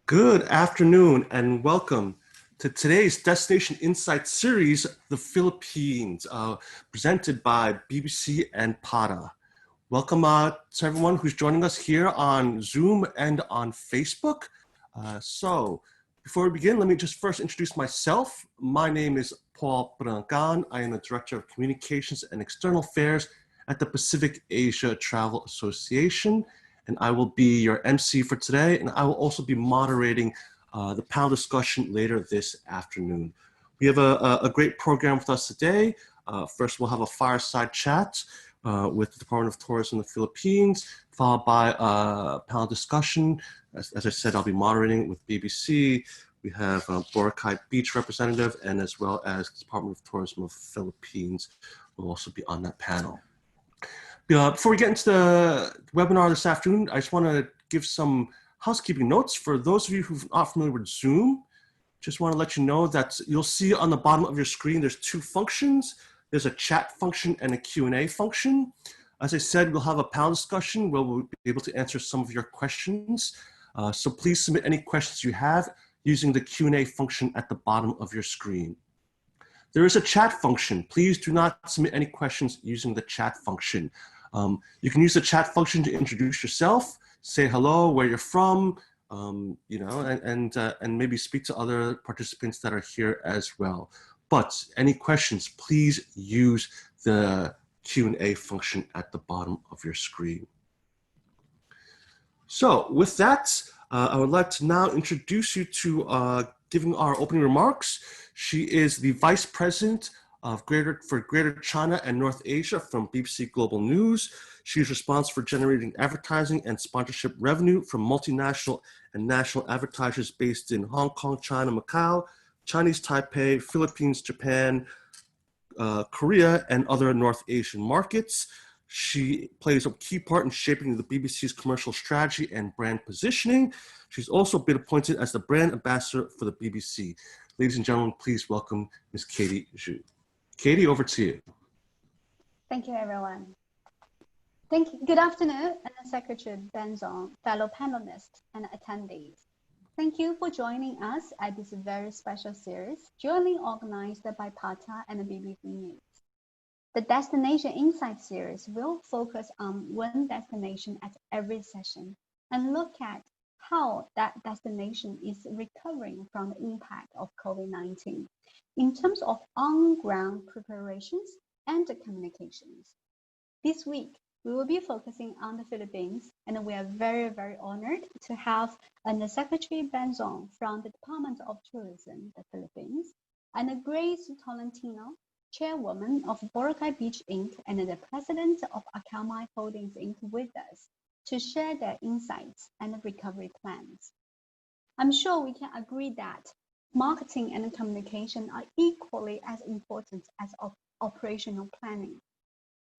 Good afternoon and welcome to today's Destination Insights series, The Philippines, presented by BBC and PATA. Welcome to everyone who's joining us here on Zoom and on Facebook. So before we begin, let me just first introduce myself. My name is Paul Brancan. I am the Director of Communications and External Affairs at the Pacific Asia Travel Association, and I will be your MC for today, and I will also be moderating the panel discussion later this afternoon. We have a great program with us today. First, we'll have a fireside chat with the Department of Tourism in the Philippines, followed by a panel discussion. As I said, I'll be moderating with BBC. We have Boracay Beach representative, and as well as the Department of Tourism of the Philippines will also be on that panel. Before we get into the webinar this afternoon, I just want to give some housekeeping notes. For those of you who are not familiar with Zoom, just want to let you know that you'll see on the bottom of your screen, there's two functions. There's a chat function and a Q&A function. As I said, we'll have a panel discussion where we'll be able to answer some of your questions. So please submit any questions you have using the Q&A function at the bottom of your screen. There is a chat function. Please do not submit any questions using the chat function. You can use the chat function to introduce yourself, say hello, where you're from, and maybe speak to other participants that are here as well. But any questions, please use the Q&A function at the bottom of your screen. So with that, I would like to now introduce you to giving our opening remarks. She is the Vice President of Greater China and North Asia from BBC Global News. She is responsible for generating advertising and sponsorship revenue from multinational and national advertisers based in Hong Kong, China, Macau, Chinese Taipei, Philippines, Japan, Korea, and other North Asian markets. She plays a key part in shaping the BBC's commercial strategy and brand positioning. She's also been appointed as the brand ambassador for the BBC. Ladies and gentlemen, please welcome Ms. Katie Zhu. Katie, over to you. Thank you, everyone. Good afternoon, and Secretary Benzon, fellow panelists and attendees. Thank you for joining us at this very special series, jointly organized by PATA and the BBC News. The Destination Insight series will focus on one destination at every session and look at how that destination is recovering from the impact of COVID-19 in terms of on-ground preparations and communications. This week, we will be focusing on the Philippines, and we are very, very honored to have Secretary Benzon from the Department of Tourism, the Philippines, and Grace Tolentino, Chairwoman of Boracay Beach Inc. and the President of Akamai Holdings Inc. with us to share their insights and recovery plans. I'm sure we can agree that marketing and communication are equally as important as operational planning.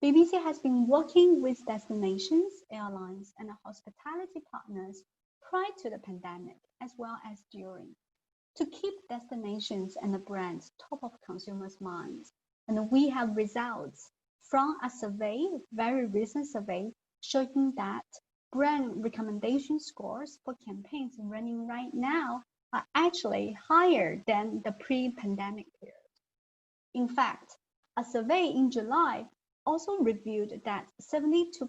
BBC has been working with destinations, airlines, and hospitality partners prior to the pandemic, as well as during, to keep destinations and the brands top of consumers' minds. And we have results from a survey, very recent survey, showing that brand recommendation scores for campaigns running right now are actually higher than the pre-pandemic period. In fact, a survey in July also revealed that 72%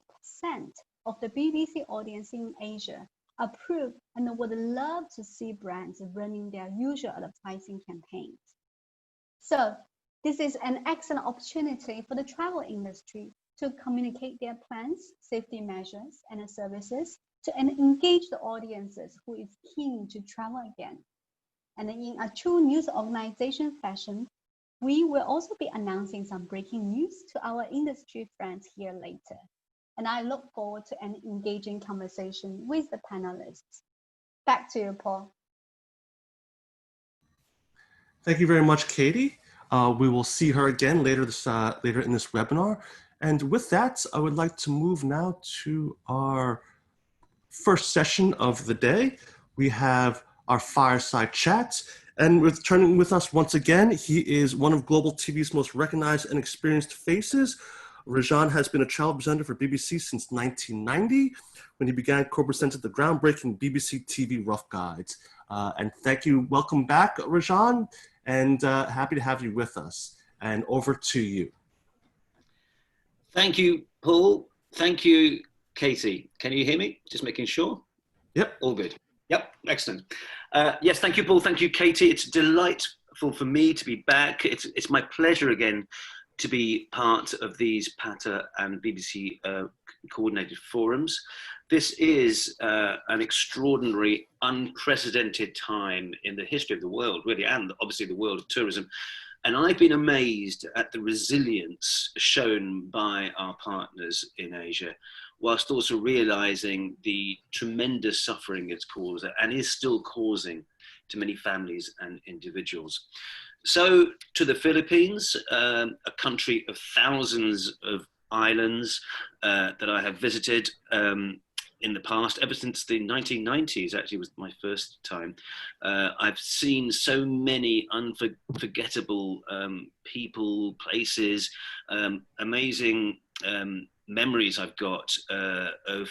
of the BBC audience in Asia approve and would love to see brands running their usual advertising campaigns. So this is an excellent opportunity for the travel industry to communicate their plans, safety measures, and services to engage the audiences who is keen to travel again. And in a true news organization fashion, we will also be announcing some breaking news to our industry friends here later. And I look forward to an engaging conversation with the panelists. Back to you, Paul. Thank you very much, Katie. We will see her again later in this webinar. And with that, I would like to move now to our first session of the day. We have our Fireside Chat. And returning with us once again, he is one of Global TV's most recognized and experienced faces. Rajan has been a travel presenter for BBC since 1990, when he began co-presenting the groundbreaking BBC TV Rough Guides. And thank you. Welcome back, Rajan, and happy to have you with us. And over to you. Thank you, Paul. Thank you, Katie. Can you hear me? Just making sure. Yep. All good. Yep. Excellent. Yes. Thank you, Paul. Thank you, Katie. It's delightful for me to be back. It's my pleasure again to be part of these PATA and BBC coordinated forums. This is an extraordinary, unprecedented time in the history of the world, really, and obviously the world of tourism. And I've been amazed at the resilience shown by our partners in Asia, whilst also realizing the tremendous suffering it's caused and is still causing to many families and individuals. So to the Philippines, a country of thousands of islands that I have visited in the past, ever since the 1990s, actually was my first time. I've seen so many unforgettable people, places, amazing memories I've got of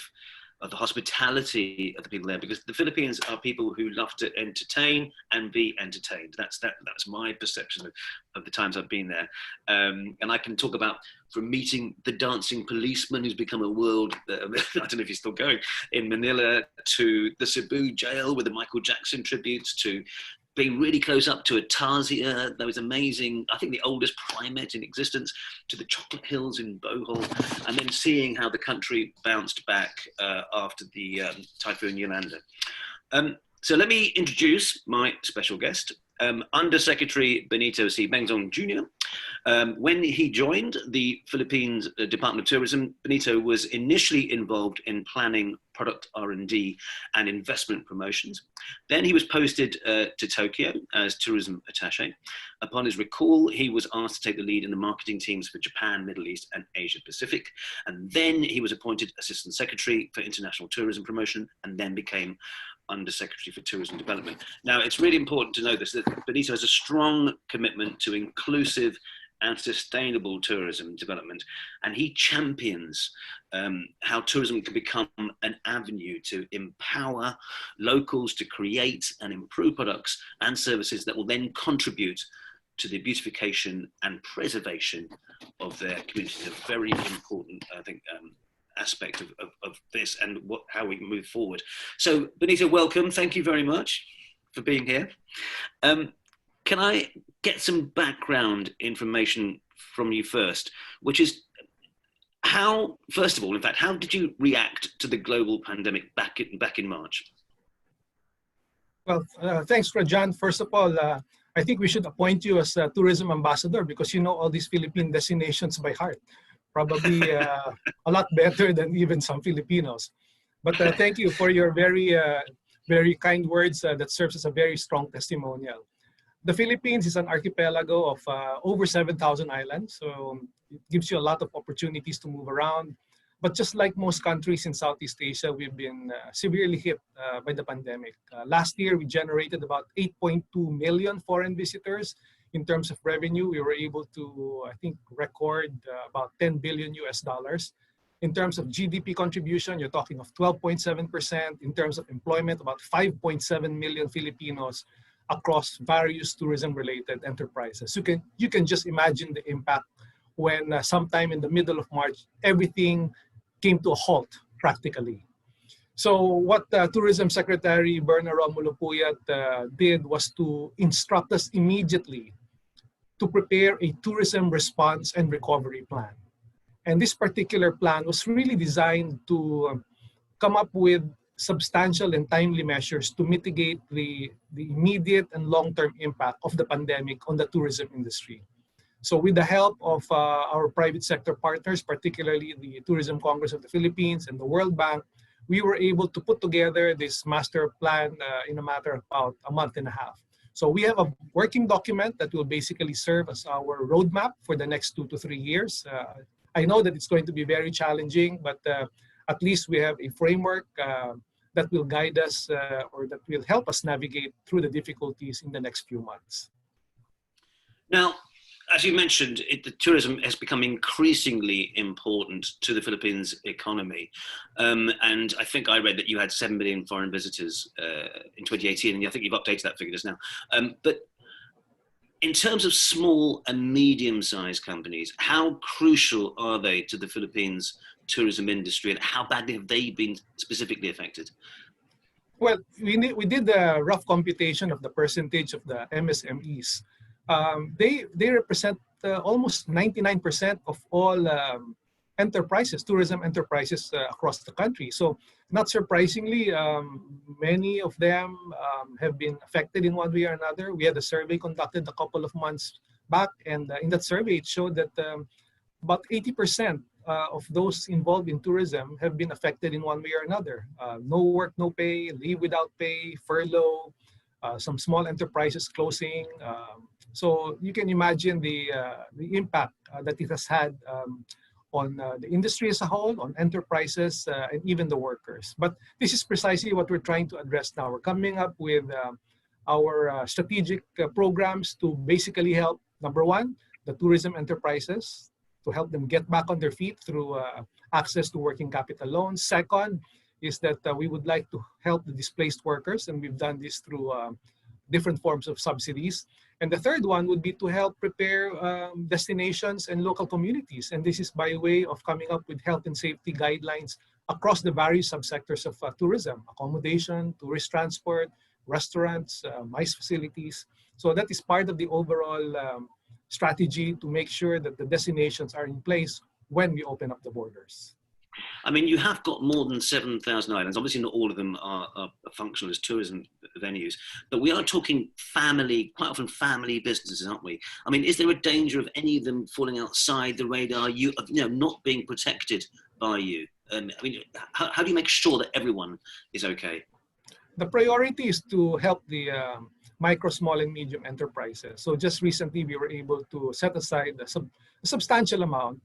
the hospitality of the people there, because the Philippines are people who love to entertain and be entertained. That's my perception of the times I've been there. And I can talk about from meeting the dancing policeman who's become a world, I don't know if he's still going, in Manila, to the Cebu jail with the Michael Jackson tributes, to being really close up to a Tarsier, those amazing, I think the oldest primate in existence, to the chocolate hills in Bohol, and then seeing how the country bounced back after the Typhoon Yolanda. So let me introduce my special guest, Undersecretary Benito C. Bengzong Jr. When he joined the Philippines Department of Tourism, Benito was initially involved in planning product R&D and investment promotions. Then he was posted to Tokyo as tourism attaché. Upon his recall, he was asked to take the lead in the marketing teams for Japan, Middle East, and Asia Pacific. And then he was appointed Assistant Secretary for International Tourism Promotion, and then became Undersecretary for Tourism Development. Now, it's really important to know this, that Benito has a strong commitment to inclusive and sustainable tourism development, and he champions how tourism can become an avenue to empower locals to create and improve products and services that will then contribute to the beautification and preservation of their communities. A very important, I think, aspect of this and how we can move forward. So Benito, welcome. Thank you very much for being here. Can I get some background information from you first, which is how, first of all, in fact, how did you react to the global pandemic back in March? Well, thanks, Rajan. First of all, I think we should appoint you as a tourism ambassador because you know all these Philippine destinations by heart. Probably a lot better than even some Filipinos. But thank you for your very kind words that serves as a very strong testimonial. The Philippines is an archipelago of over 7,000 islands, so it gives you a lot of opportunities to move around. But just like most countries in Southeast Asia, we've been severely hit by the pandemic. Last year, we generated about 8.2 million foreign visitors. In terms of revenue, we were able to, I think, record about 10 billion US dollars. In terms of GDP contribution, you're talking of 12.7%. In terms of employment, about 5.7 million Filipinos across various tourism-related enterprises. You can just imagine the impact when sometime in the middle of March, everything came to a halt practically. So what Tourism Secretary Bernard Romulo Puyat did was to instruct us immediately to prepare a tourism response and recovery plan. And this particular plan was really designed to come up with substantial and timely measures to mitigate the immediate and long-term impact of the pandemic on the tourism industry. So with the help of our private sector partners, particularly the Tourism Congress of the Philippines and the World Bank, we were able to put together this master plan in a matter of about a month and a half. So we have a working document that will basically serve as our roadmap for the next 2 to 3 years. I know that it's going to be very challenging, but at least we have a framework that will guide us or that will help us navigate through the difficulties in the next few months. Now, as you mentioned, the tourism has become increasingly important to the Philippines economy. And I think I read that you had 7 million foreign visitors in 2018, and I think you've updated that figure just now. But in terms of small and medium-sized companies, how crucial are they to the Philippines tourism industry, and how badly have they been specifically affected? Well, we did a rough computation of the percentage of the MSMEs. They represent almost 99% of all enterprises, tourism enterprises across the country. So, not surprisingly, many of them have been affected in one way or another. We had a survey conducted a couple of months back, and in that survey, it showed that about 80% of those involved in tourism have been affected in one way or another. No work, no pay, leave without pay, furlough, some small enterprises closing. So you can imagine the impact that it has had on the industry as a whole, on enterprises, and even the workers. But this is precisely what we're trying to address now. We're coming up with our strategic programs to basically help, number one, the tourism enterprises, to help them get back on their feet through access to working capital loans. Second is that we would like to help the displaced workers, and we've done this through different forms of subsidies. And the third one would be to help prepare destinations and local communities. And this is by way of coming up with health and safety guidelines across the various subsectors of tourism: accommodation, tourist transport, restaurants, MICE facilities. So that is part of the overall strategy to make sure that the destinations are in place when we open up the borders. I mean, you have got more than 7,000 islands. Obviously, not all of them are functional as tourism venues, but we are talking family, quite often family businesses, aren't we? I mean, is there a danger of any of them falling outside the radar, not being protected by you? I mean, how do you make sure that everyone is okay? The priority is to help the micro, small, and medium enterprises. So just recently, we were able to set aside a substantial amount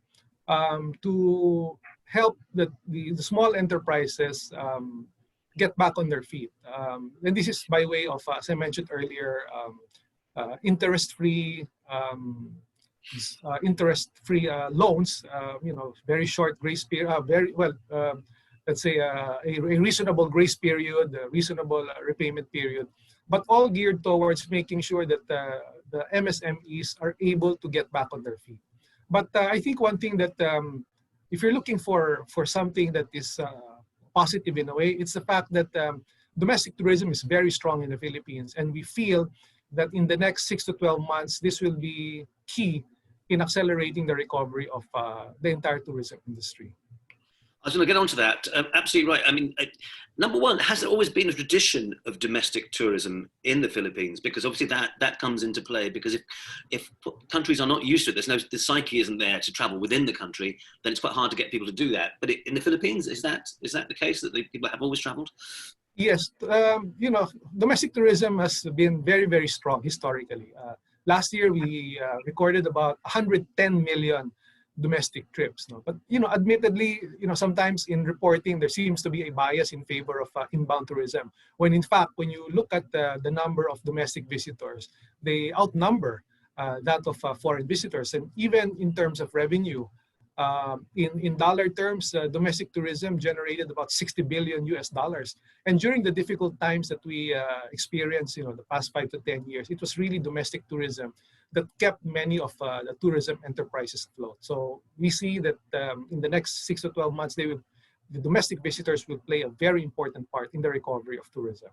to help the small enterprises get back on their feet. And this is by way of, as I mentioned earlier, interest-free loans. Very short grace period. Let's say a reasonable grace period, a reasonable repayment period, but all geared towards making sure that the MSMEs are able to get back on their feet. But I think one thing that if you're looking for something that is positive in a way, it's the fact that domestic tourism is very strong in the Philippines, and we feel that in the next 6 to 12 months, this will be key in accelerating the recovery of the entire tourism industry. I was going to get onto that. Absolutely right. I mean, number one, has there always been a tradition of domestic tourism in the Philippines? Because obviously that comes into play. Because if countries are not used to it, the psyche isn't there to travel within the country, then it's quite hard to get people to do that. But in the Philippines, is that the case, that the people have always traveled? Yes, domestic tourism has been very, very strong historically. Last year, we recorded about 110 million domestic trips. No? But, admittedly, sometimes in reporting, there seems to be a bias in favor of inbound tourism. When in fact, when you look at the number of domestic visitors, they outnumber that of foreign visitors. And even in terms of revenue, in dollar terms, domestic tourism generated about $60 billion US. And during the difficult times that we experienced, the past 5 to 10 years, it was really domestic tourism that kept many of the tourism enterprises afloat. So we see that in the next 6 to 12 months, the domestic visitors will play a very important part in the recovery of tourism.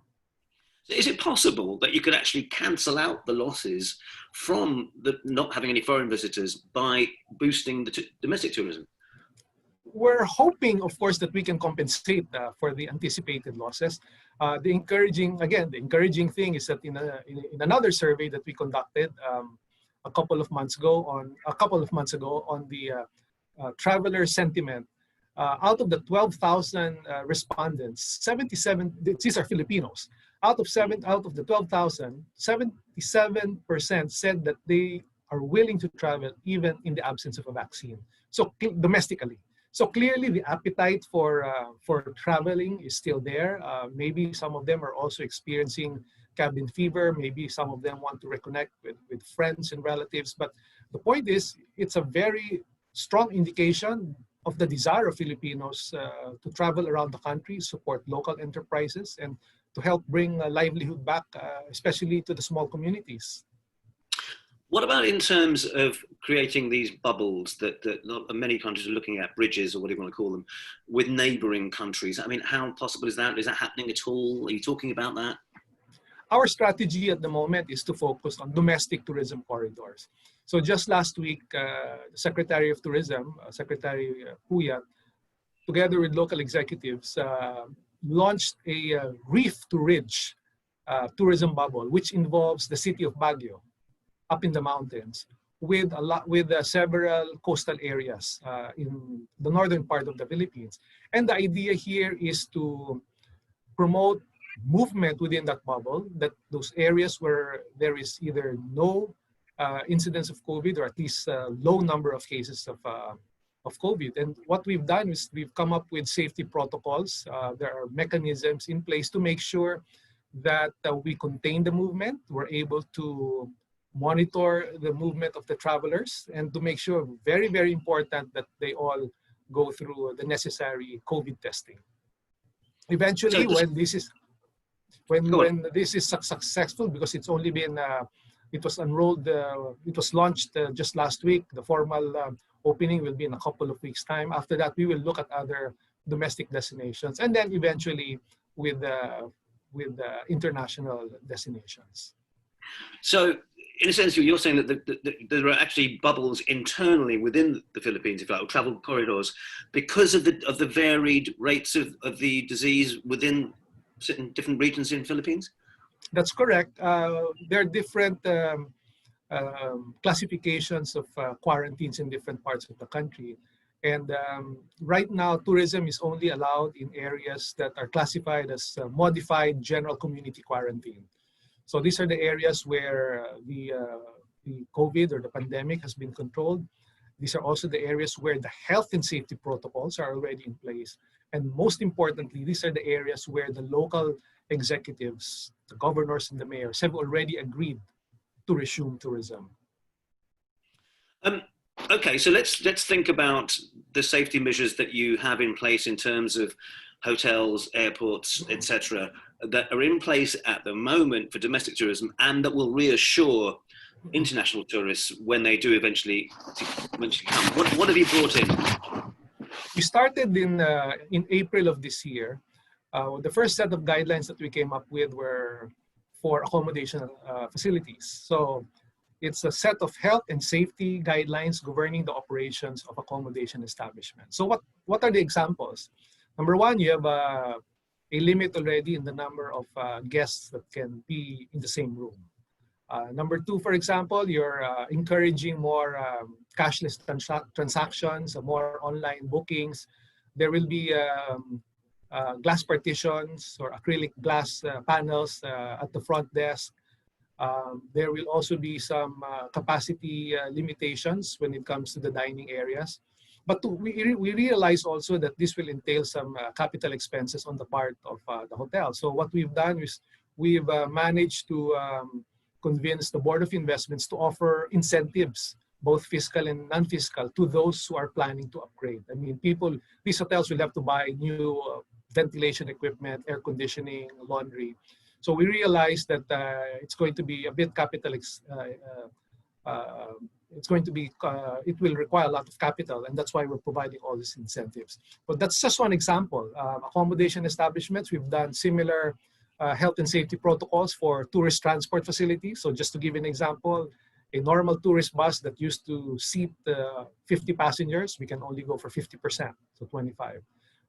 So is it possible that you could actually cancel out the losses from the not having any foreign visitors by boosting the domestic tourism? We're hoping, of course, that we can compensate for the anticipated losses. The encouraging thing is that in another survey that we conducted a couple of months ago on the traveler sentiment, out of the 12,000 respondents, 77, these are Filipinos. Out of the 12,000, 77% said that they are willing to travel even in the absence of a vaccine. So domestically. So clearly the appetite for traveling is still there. Maybe some of them are also experiencing cabin fever. Maybe some of them want to reconnect with friends and relatives. But The point is, it's a very strong indication of the desire of Filipinos to travel around the country, support local enterprises, and to help bring livelihood back, especially to the small communities. What about in terms of creating these bubbles that many countries are looking at, bridges or whatever you want to call them, with neighbouring countries? I mean, how possible is that? Is that happening at all? Are you talking about that? Our strategy at the moment is to focus on domestic tourism corridors. So just last week, the Secretary of Tourism, Secretary Puyat, together with local executives, launched a reef to ridge tourism bubble, which involves the city of Baguio, up in the mountains, with several coastal areas in the northern part of the Philippines. And the idea here is to promote movement within that bubble, that those areas where there is either no incidence of COVID or at least a low number of cases of COVID. And what we've done is we've come up with safety protocols. There are mechanisms in place to make sure that we contain the movement. We're able to monitor the movement of the travelers and to make sure, very, very important, that they all go through the necessary COVID testing. Eventually, when this is successful, because it's only been, it was enrolled, it was launched just last week. The formal opening will be in a couple of weeks' time. After that, we will look at other domestic destinations, and then eventually with international destinations. So, in a sense, you're saying that there are actually bubbles internally within the Philippines, if you like, or travel corridors, because of the varied rates of the disease within certain different regions in the Philippines? That's correct. There are different classifications of quarantines in different parts of the country. And right now, tourism is only allowed in areas that are classified as modified general community quarantine. So these are the areas where the COVID or the pandemic has been controlled. These are also the areas where the health and safety protocols are already in place. And most importantly, these are the areas where the local executives, the governors and the mayors have already agreed to resume tourism. Okay, so let's think about the safety measures that you have in place in terms of hotels, airports, etc., that are in place at the moment for domestic tourism and that will reassure international tourists when they do eventually come. What have you brought in? We started in April of this year. The first set of guidelines that we came up with were for accommodation facilities. So it's a set of health and safety guidelines governing the operations of accommodation establishments. So what are the examples? Number one, you have a limit already in the number of guests that can be in the same room. Number two, for example, you're encouraging more cashless transactions, more online bookings. There will be glass partitions or acrylic glass panels at the front desk. There will also be some capacity limitations when it comes to the dining areas. But we realize also that this will entail some capital expenses on the part of the hotel. So what we've done is we've managed to convince the Board of Investments to offer incentives, both fiscal and non-fiscal, to those who are planning to upgrade. I mean, these hotels will have to buy new ventilation equipment, air conditioning, laundry. So we realized that it's going to be a bit it will require a lot of capital, and that's why we're providing all these incentives. But that's just one example. Accommodation establishments, we've done similar health and safety protocols for tourist transport facilities. So just to give an example, a normal tourist bus that used to seat 50 passengers, we can only go for 50%, so 25.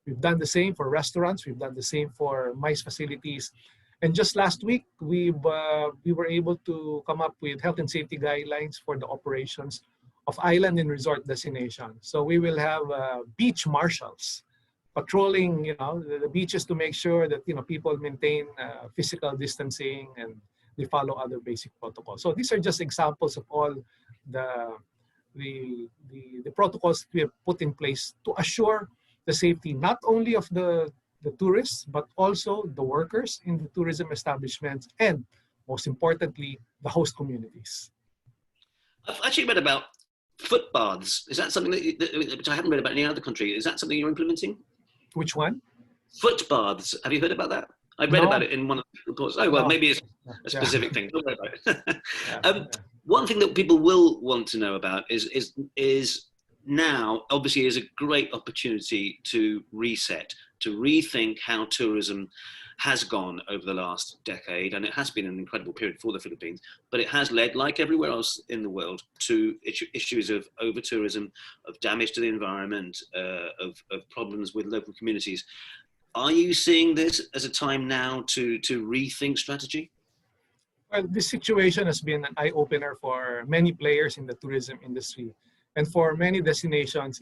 We've done the same for restaurants. We've done the same for MICE facilities. And just last week, we were able to come up with health and safety guidelines for the operations of island and resort destinations. So we will have beach marshals patrolling, the beaches to make sure that people maintain physical distancing and they follow other basic protocols. So these are just examples of all the protocols that we have put in place to assure the safety not only of the tourists, but also the workers in the tourism establishments and, most importantly, the host communities. I've actually read about foot baths. Is that something which I haven't read about in any other country? Is that something you're implementing? Which one? Foot baths. Have you heard about that? I read about No, it in one of the reports. Oh, well, no. maybe it's a Yeah, specific thing. Don't worry about it. yeah, um, yeah. one thing that people will want to know about is now obviously is a great opportunity to reset, to rethink how tourism has gone over the last decade, and it has been an incredible period for the Philippines, but it has led, like everywhere else in the world, to issues of over-tourism, of damage to the environment, of problems with local communities. Are you seeing this as a time now to rethink strategy? Well, this situation has been an eye-opener for many players in the tourism industry. And for many destinations,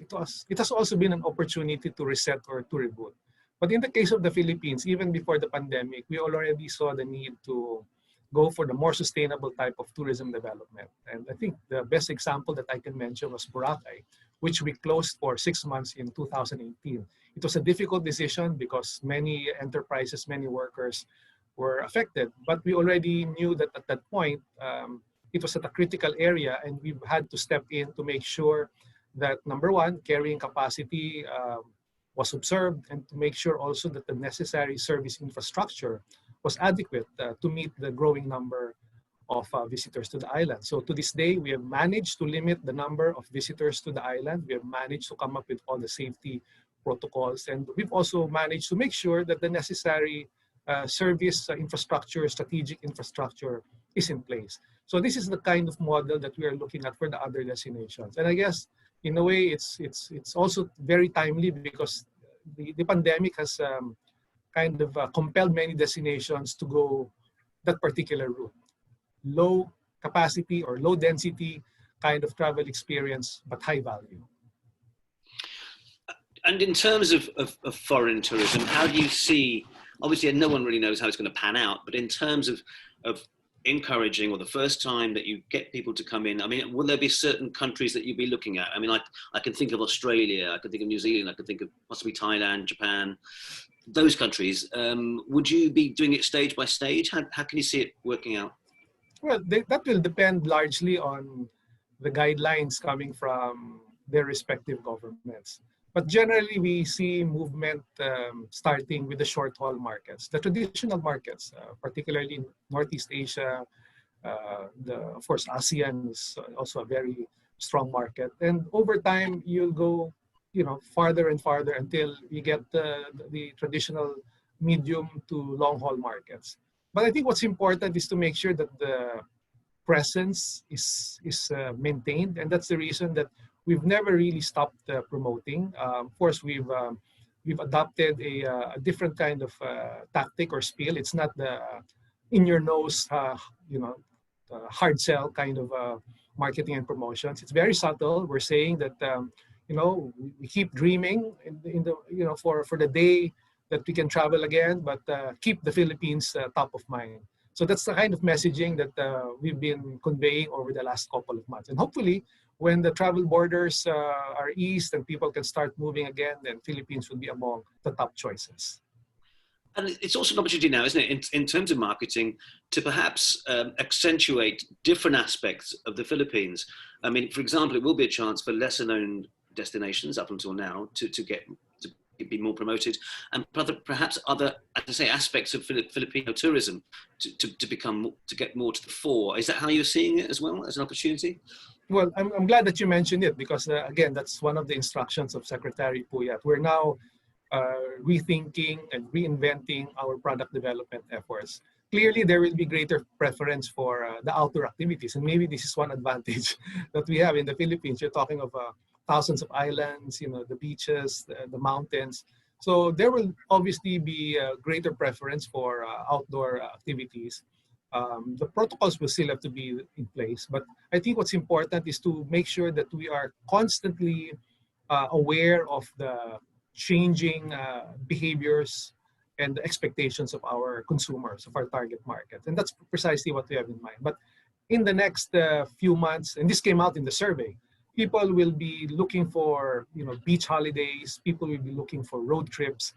it has also been an opportunity to reset or to reboot. But in the case of the Philippines, even before the pandemic, we already saw the need to go for the more sustainable type of tourism development. And I think the best example that I can mention was Boracay, which we closed for 6 months in 2018. It was a difficult decision because many enterprises, many workers were affected. But we already knew that at that point, it was at a critical area, and we've had to step in to make sure that, number one, carrying capacity was observed, and to make sure also that the necessary service infrastructure was adequate to meet the growing number of visitors to the island. So to this day, we have managed to limit the number of visitors to the island. We have managed to come up with all the safety protocols, and we've also managed to make sure that the necessary service infrastructure, strategic infrastructure is in place. So this is the kind of model that we are looking at for the other destinations. And I guess in a way it's also very timely because the pandemic has kind of compelled many destinations to go that particular route. Low capacity or low density kind of travel experience, but high value. And in terms of foreign tourism, how do you see, obviously no one really knows how it's going to pan out, but in terms of encouraging, or the first time that you get people to come in, I mean, will there be certain countries that you'd be looking at? I mean, I can think of Australia, I can think of New Zealand, I can think of possibly Thailand, Japan, those countries. Would you be doing it stage by stage? How can you see it working out? Well, that will depend largely on the guidelines coming from their respective governments. But generally, we see movement starting with the short-haul markets, the traditional markets, particularly in Northeast Asia. Of course, ASEAN is also a very strong market. And over time, you'll go, farther and farther until you get the traditional medium to long-haul markets. But I think what's important is to make sure that the presence is maintained, and that's the reason that we've never really stopped promoting. Of course, we've adopted a different kind of tactic or spiel. It's not the in your nose, hard sell kind of marketing and promotions. It's very subtle. We're saying that we keep dreaming in the for the day that we can travel again, but keep the Philippines top of mind. So that's the kind of messaging that we've been conveying over the last couple of months. And hopefully, when the travel borders are eased and people can start moving again, then Philippines will be among the top choices. And it's also an opportunity now, isn't it, in terms of marketing, to perhaps accentuate different aspects of the Philippines. I mean, for example, it will be a chance for lesser known destinations up until now to be more promoted, and perhaps other, as I say, aspects of Filipino tourism to get more to the fore. Is that how you're seeing it as well, as an opportunity? Well, I'm glad that you mentioned it because again, that's one of the instructions of Secretary Puyat. We're now rethinking and reinventing our product development efforts. Clearly, there will be greater preference for the outdoor activities, and maybe this is one advantage that we have in the Philippines. You're talking of thousands of islands, the beaches, the mountains. So there will obviously be a greater preference for outdoor activities. The protocols will still have to be in place, but I think what's important is to make sure that we are constantly aware of the changing behaviors and the expectations of our consumers, of our target market. And that's precisely what we have in mind. But in the next few months, and this came out in the survey, people will be looking for beach holidays, people will be looking for road trips.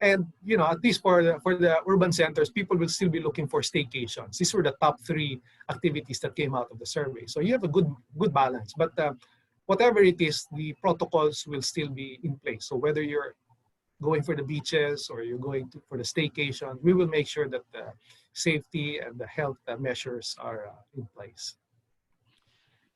And at least for the urban centers, people will still be looking for staycations. These were the top 3 activities that came out of the survey. So you have a good balance. But whatever it is, the protocols will still be in place. So whether you're going for the beaches or you're going for the staycation, we will make sure that the safety and the health measures are in place.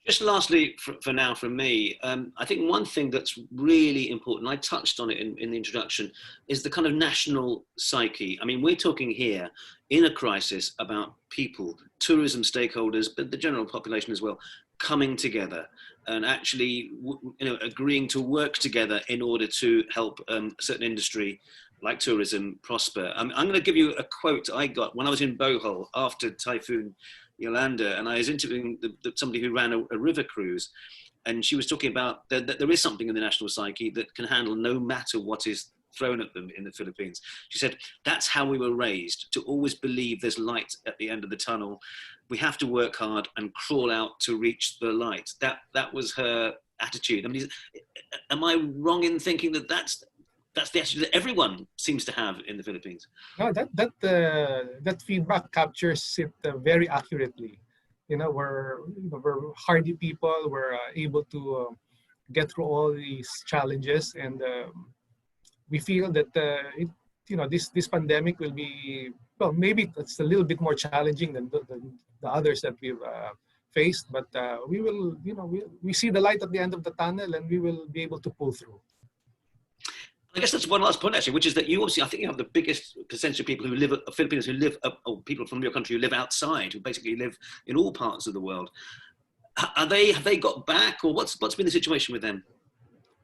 Just lastly, for now from me, I think one thing that's really important, I touched on it in the introduction, is the kind of national psyche. I mean, we're talking here in a crisis about people, tourism stakeholders, but the general population as well, coming together and actually agreeing to work together in order to help a certain industry like tourism prosper. I'm going to give you a quote I got when I was in Bohol after Typhoon Yolanda, and I was interviewing somebody who ran a river cruise, and she was talking about that there is something in the national psyche that can handle no matter what is thrown at them in the Philippines. She said, that's how we were raised, to always believe there's light at the end of the tunnel. We have to work hard and crawl out to reach the light. That was her attitude. I mean, am I wrong in thinking that that's the attitude that everyone seems to have in the Philippines? No, that feedback captures it very accurately. We're hardy people. We're able to get through all these challenges, and we feel that this pandemic will be, well, maybe it's a little bit more challenging than the others that we've faced, but we will, we see the light at the end of the tunnel, and we will be able to pull through. I guess that's one last point, actually, which is that you obviously, I think you have the biggest percentage of people who live, Filipinos who live, or people from your country who live outside, who basically live in all parts of the world. Have they got back, or what's been the situation with them?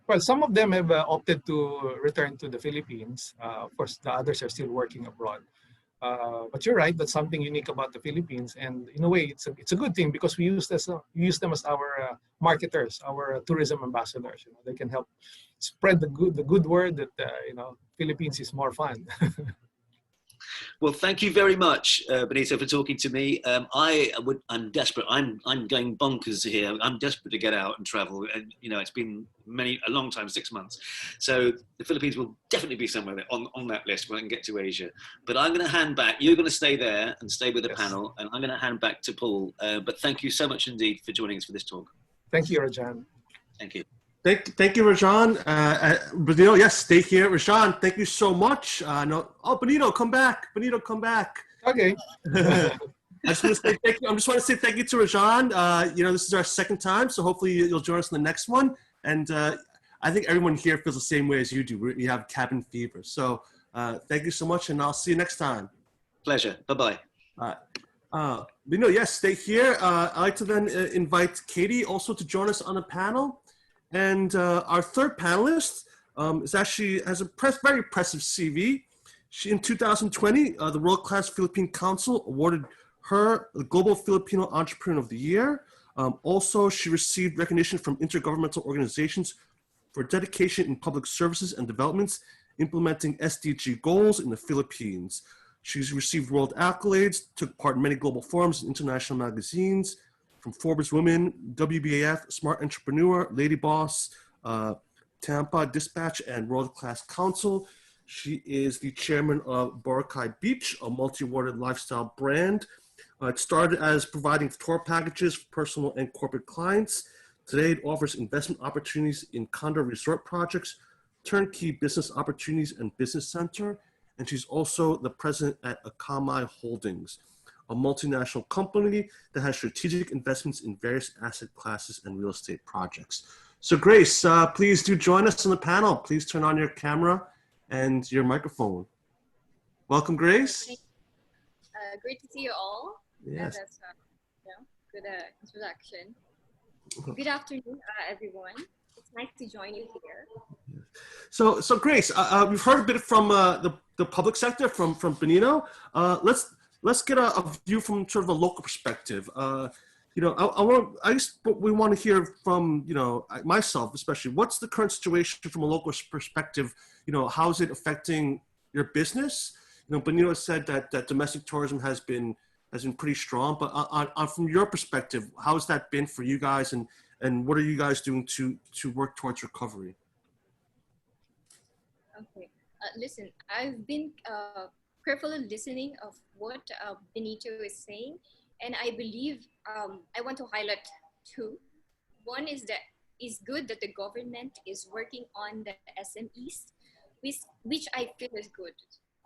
Well, some of them have opted to return to the Philippines. Of course, the others are still working abroad. But you're right, that's something unique about the Philippines, and in a way, it's a good thing because we use them as our marketers, our tourism ambassadors. They can help spread the good word that Philippines is more fun. Well, thank you very much, Benito, for talking to me. I'm desperate. I'm going bonkers here. I'm desperate to get out and travel. And it's been a long time, 6 months. So the Philippines will definitely be somewhere on that list when I can get to Asia. But I'm going to hand back. You're going to stay there and stay with the panel, and I'm going to hand back to Paul. But thank you so much indeed for joining us for this talk. Thank you, Rajan. Thank you. Thank you, Rajan. Benito, yes, stay here. Rajan, thank you so much. Benito, come back. Benito, come back. Okay. I just want to say thank you. I just want to say thank you to Rajan. This is our second time, so hopefully you'll join us in the next one. And I think everyone here feels the same way as you do. We have cabin fever. So thank you so much, and I'll see you next time. Pleasure. Bye-bye. Benito, yes, stay here. I'd like to then invite Katie also to join us on the panel. And our third panelist has a very impressive CV. In 2020, the World Class Philippine Council awarded her the Global Filipino Entrepreneur of the Year. Also, she received recognition from intergovernmental organizations for dedication in public services and developments, implementing SDG goals in the Philippines. She's received world accolades, took part in many global forums and international magazines, from Forbes Women, WBAF, Smart Entrepreneur, Lady Boss, Tampa Dispatch, and World Class Council. She is the chairman of Boracay Beach, a multi-awarded lifestyle brand. It started as providing tour packages for personal and corporate clients. Today, it offers investment opportunities in condo resort projects, turnkey business opportunities, and business center. And she's also the president at Akamai Holdings, a multinational company that has strategic investments in various asset classes and real estate projects. So Grace, please do join us on the panel. Please turn on your camera and your microphone. Welcome, Grace. Great to see you all. Yes. That's good introduction. Good afternoon, everyone. It's nice to join you here. So Grace, we've heard a bit from the public sector, from Benito. Let's get a view from sort of a local perspective. We want to hear from, myself especially, what's the current situation from a local perspective? How is it affecting your business? Benito said that domestic tourism has been pretty strong, but from your perspective, how has that been for you guys, and what are you guys doing to work towards recovery? Okay. Listen, I've been carefully listening of what Benito is saying, and I believe I want to highlight two. One is that it's good that the government is working on the SMEs, which I feel is good.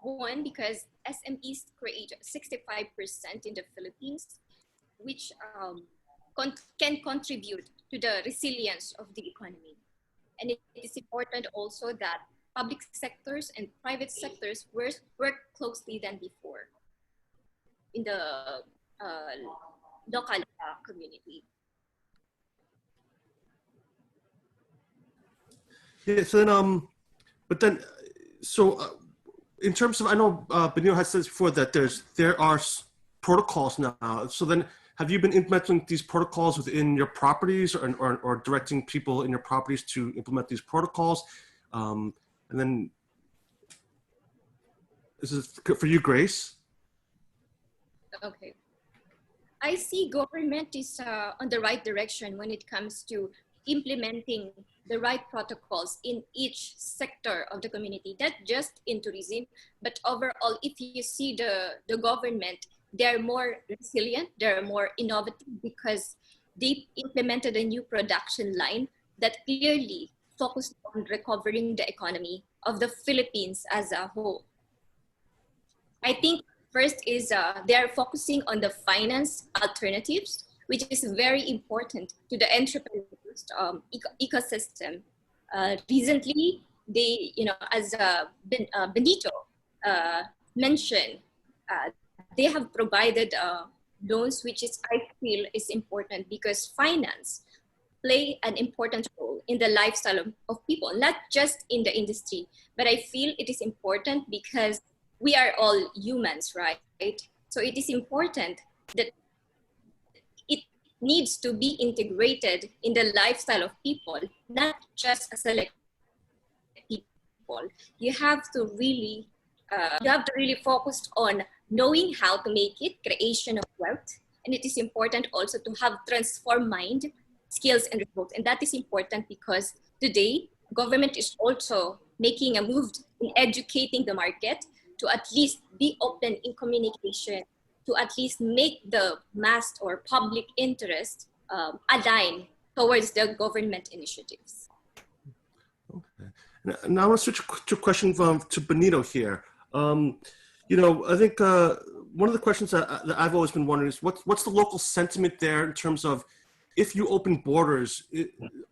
One, because SMEs create 65% in the Philippines, which can contribute to the resilience of the economy. And it is important also that public sectors and private sectors work closely than before in the local community. Yeah. So then, but then, so in terms of, I know Benito has said before that there are protocols now. So then, have you been implementing these protocols within your properties, or directing people in your properties to implement these protocols? And then, this is for you, Grace. Okay. I see government is on the right direction when it comes to implementing the right protocols in each sector of the community, not just in tourism, but overall, if you see the government, they're more resilient, they're more innovative because they implemented a new production line that clearly focused on recovering the economy of the Philippines as a whole. I think first is they are focusing on the finance alternatives, which is very important to the entrepreneurs ecosystem. Recently, they, as Benito mentioned, they have provided loans, which is I feel is important because finance play an important role in the lifestyle of people, not just in the industry, but I feel it is important because we are all humans, right? So it is important that it needs to be integrated in the lifestyle of people, not just a select people. You have to really focus on knowing how to make it, creation of wealth. And it is important also to have transform mind, skills, and results. And that is important because today, government is also making a move in educating the market to at least be open in communication, to at least make the mass or public interest align towards the government initiatives. Okay. Now I want to switch to a question to Benito here. I think one of the questions that I've always been wondering is what's the local sentiment there in terms of if you open borders,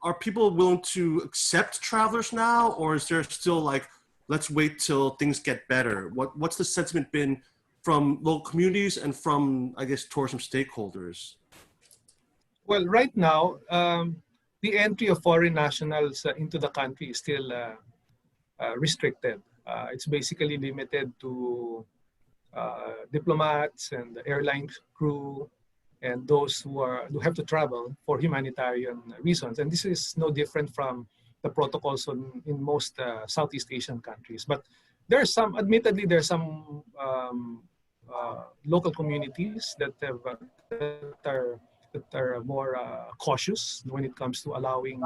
are people willing to accept travelers now, or is there still like, let's wait till things get better? What's the sentiment been from local communities and from, I guess, tourism stakeholders? Well, right now, the entry of foreign nationals into the country is still restricted. It's basically limited to diplomats and the airline crew and those who have to travel for humanitarian reasons. And this is no different from the protocols in most Southeast Asian countries. But admittedly, there are some local communities that are more cautious when it comes to allowing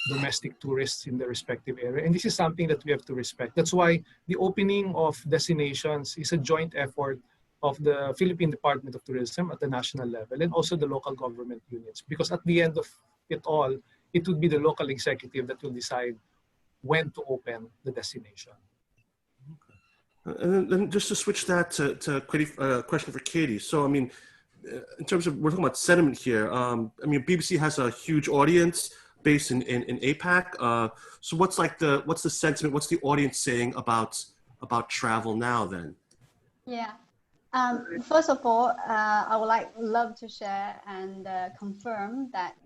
domestic tourists in the respective area. And this is something that we have to respect. That's why the opening of destinations is a joint effort of the Philippine Department of Tourism at the national level and also the local government units. Because at the end of it all, it would be the local executive that will decide when to open the destination. And then just to switch that to a question for Katie. So, I mean, in terms of, we're talking about sentiment here. BBC has a huge audience based in APAC. So what's the sentiment? What's the audience saying about travel now then? Yeah. First of all, I would love to share and confirm that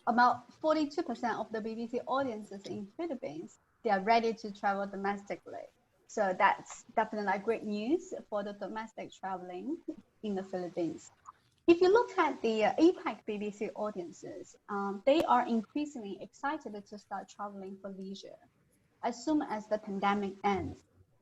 about 42% of the BBC audiences in Philippines, they are ready to travel domestically. So that's definitely great news for the domestic traveling in the Philippines. If you look at the APAC BBC audiences, they are increasingly excited to start traveling for leisure as soon as the pandemic ends.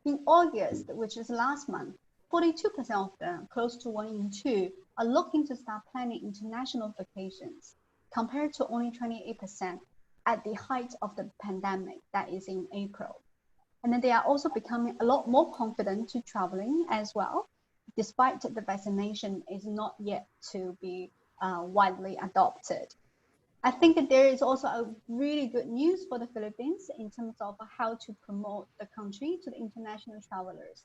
In August, which is last month, 42% of them, close to 1 in 2, are looking to start planning international vacations, compared to only 28% at the height of the pandemic, that is in April. And then they are also becoming a lot more confident to traveling as well, despite the vaccination is not yet to be widely adopted. I think that there is also a really good news for the Philippines in terms of how to promote the country to the international travelers.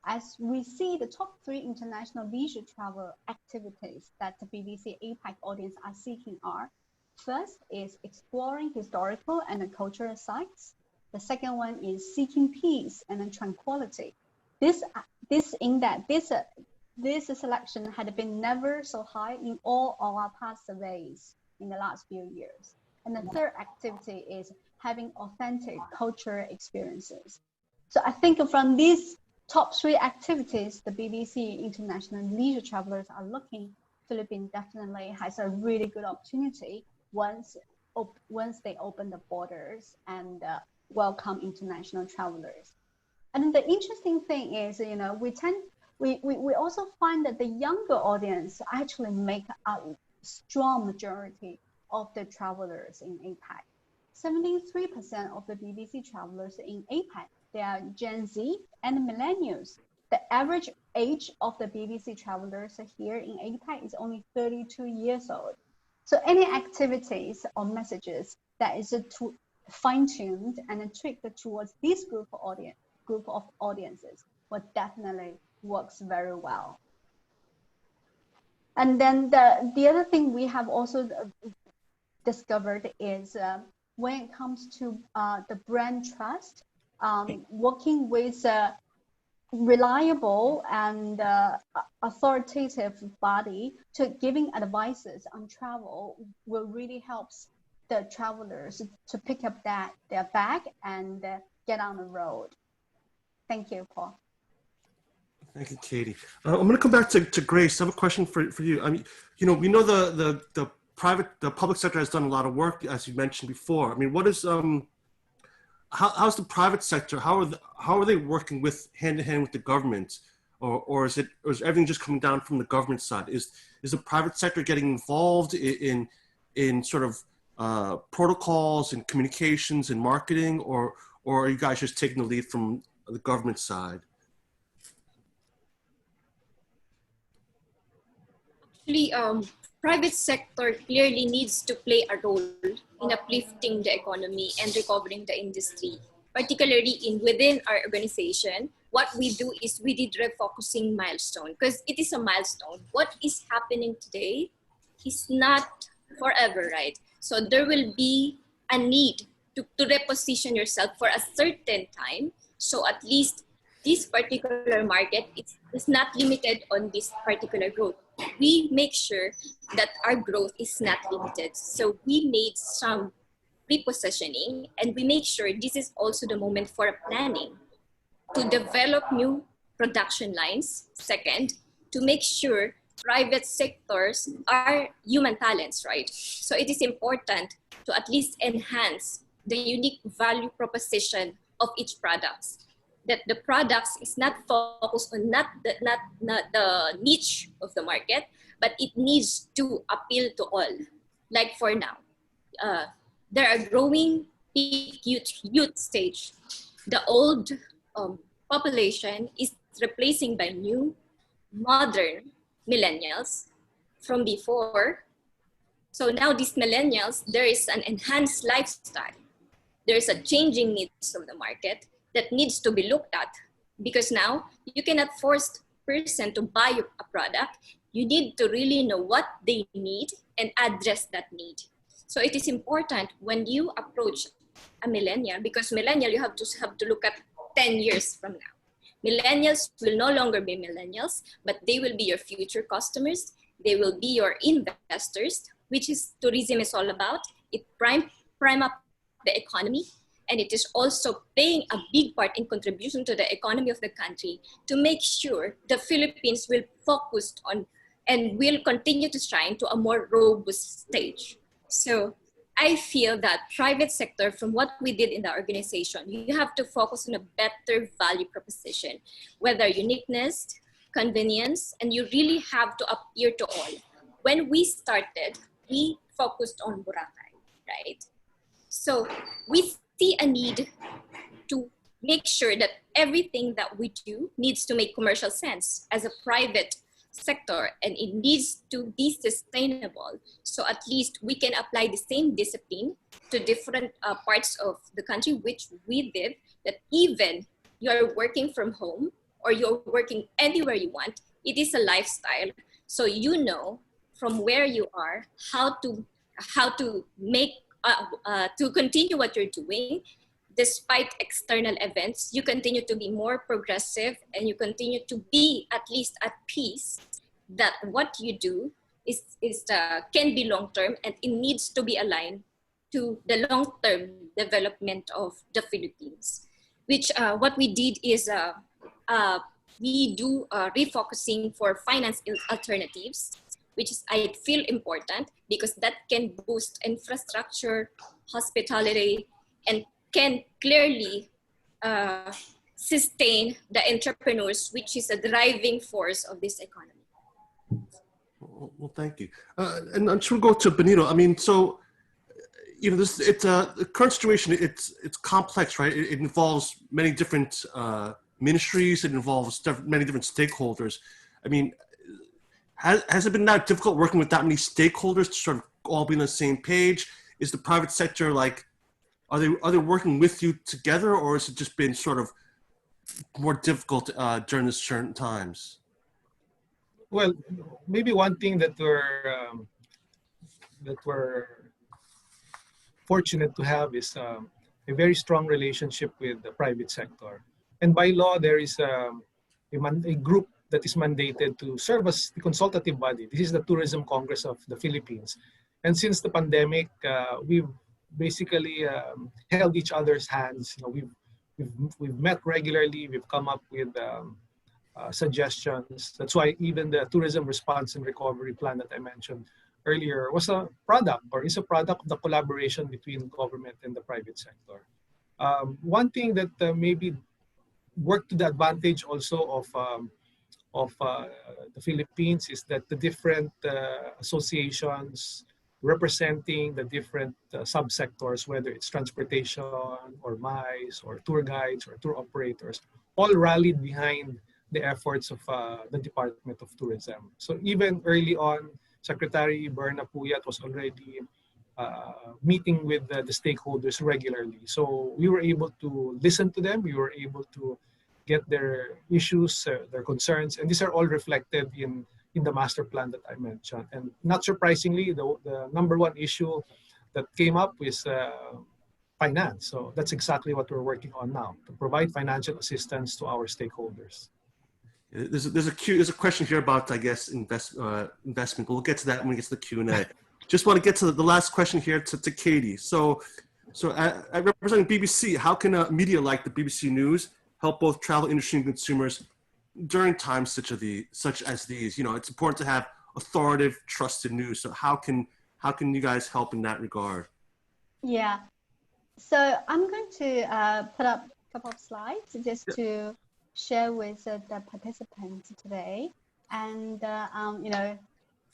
As we see the top 3 international leisure travel activities that the BBC APAC audience are seeking are, first is exploring historical and cultural sites. The second one is seeking peace and tranquility. This selection had been never so high in all of our past surveys in the last few years. And the third activity is having authentic cultural experiences. So I think from these top 3 activities, the BBC international leisure travelers are looking. Philippines definitely has a really good opportunity once they open the borders and welcome international travelers. And the interesting thing is, we also find that the younger audience actually make a strong majority of the travelers in APAC. 73% of the BBC travelers in APAC, they are Gen Z and millennials. The average age of the BBC travelers here in APAC is only 32 years old. So any activities or messages that is fine-tuned and tweaked towards this group of audiences will definitely works very well. And then the other thing we have also discovered is when it comes to the brand trust, working with reliable and authoritative body to giving advices on travel will really helps the travelers to pick up their bag and get on the road. Thank you, Paul. Thank you, Katie. I'm going to come back to Grace. I have a question for you. I mean, we know the public sector has done a lot of work, as you mentioned before. I mean, what is how's the private sector? How are they working with hand in hand with the government, or is everything just coming down from the government side? Is the private sector getting involved in sort of protocols and communications and marketing, or are you guys just taking the lead from the government side? Actually, private sector clearly needs to play a role in uplifting the economy and recovering the industry. Particularly within our organization, what we do is we did refocusing milestone, because it is a milestone. What is happening today is not forever, right? So there will be a need to reposition yourself for a certain time. So at least this particular market is not limited on this particular growth. We make sure that our growth is not limited. So we made some repositioning, and we make sure this is also the moment for planning to develop new production lines. Second, to make sure private sectors are human talents, right? So it is important to at least enhance the unique value proposition of each product. That the products is not focused on not the niche of the market, but it needs to appeal to all. Like for now, there are growing peak youth stage. The old population is replacing by new, modern millennials from before. So now these millennials, there is an enhanced lifestyle. There is a changing needs of the market that needs to be looked at, because now you cannot force person to buy a product. You need to really know what they need and address that need. So it is important when you approach a millennial, because millennial you have to look at 10 years from now. Millennials will no longer be millennials, but they will be your future customers. They will be your investors, which is tourism is all about. It prime up the economy, and it is also playing a big part in contribution to the economy of the country to make sure the Philippines will focus on and will continue to shine to a more robust stage. So I feel that private sector, from what we did in the organization, you have to focus on a better value proposition, whether uniqueness, convenience, and you really have to appeal to all. When we started, we focused on Boracay, right? So we see a need to make sure that everything that we do needs to make commercial sense as a private sector, and it needs to be sustainable. So at least we can apply the same discipline to different parts of the country which we live, that even you're working from home or you're working anywhere you want, it is a lifestyle. So you know from where you are how to make to continue what you're doing. Despite external events, you continue to be more progressive and you continue to be at least at peace that what you do can be long-term, and it needs to be aligned to the long-term development of the Philippines. Which what we did is we do refocusing for finance alternatives, which is, I feel, important because that can boost infrastructure, hospitality, and can clearly sustain the entrepreneurs, which is a driving force of this economy. Well, thank you. And I'm sure we'll go to Benito. I mean, so, you know, the current situation, it's complex, right? It involves many different ministries. It involves many different stakeholders. I mean, has it been that difficult working with that many stakeholders to sort of all be on the same page? Is the private sector like, are they working with you together, or has it just been sort of more difficult during the certain times? Well, maybe one thing that we're fortunate to have is a very strong relationship with the private sector. And by law, there is a group that is mandated to serve as the consultative body. This is the Tourism Congress of the Philippines. And since the pandemic, we've basically held each other's hands. You know, we've met regularly. We've come up with suggestions. That's why even the Tourism Response and Recovery Plan that I mentioned earlier was a product, or is a product of the collaboration between government and the private sector. One thing that maybe worked to the advantage also of the Philippines is that the different associations representing the different subsectors, whether it's transportation or MICE or tour guides or tour operators, all rallied behind the efforts of the Department of Tourism. So even early on, Secretary Berna Puyat was already meeting with the stakeholders regularly. So we were able to listen to them. We were able to get their issues, their concerns, and these are all reflected in the master plan that I mentioned. And not surprisingly, the number one issue that came up is finance. So that's exactly what we're working on now, to provide financial assistance to our stakeholders. There's a question here about, I guess, investment, but we'll get to that when we get to the Q&A. Just want to get to the last question here to Katie. So at representing BBC, how can a media like the BBC News help both travel industry and consumers during times such as these? You know, it's important to have authoritative, trusted news. So how can you guys help in that regard? Yeah. So I'm going to put up a couple of slides just to share with the participants today. And you know,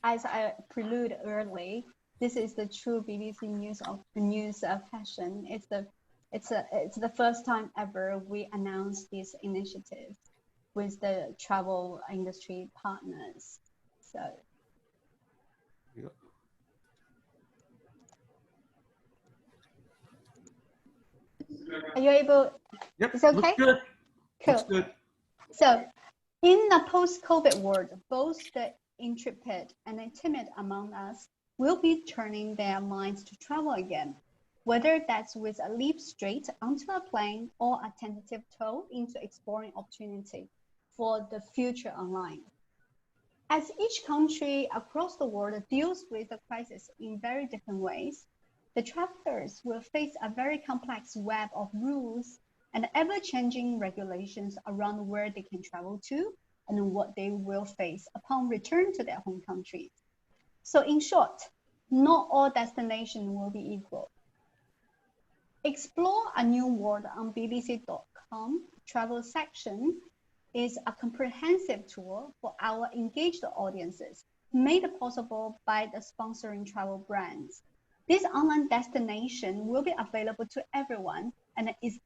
as I prelude early, this is the true BBC news fashion. It's the first time ever we announced this initiative with the travel industry partners. So. Yeah. Are you able? Yep. It's okay? Looks good. Cool. Looks good. So, in the post-COVID world, both the intrepid and the timid among us will be turning their minds to travel again, whether that's with a leap straight onto a plane or a tentative toe into exploring opportunity for the future online. As each country across the world deals with the crisis in very different ways, the travelers will face a very complex web of rules and ever-changing regulations around where they can travel to and what they will face upon return to their home countries. So in short, not all destinations will be equal. Explore a New World on bbc.com travel section is a comprehensive tool for our engaged audiences, made possible by the sponsoring travel brands. This online destination will be available to everyone and is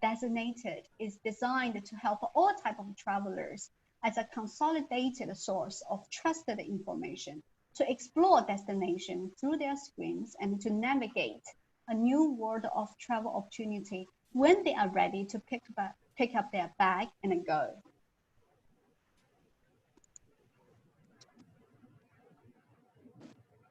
designed to help all types of travelers as a consolidated source of trusted information to explore destinations through their screens and to navigate a new world of travel opportunity when they are ready to pick up their bag and go.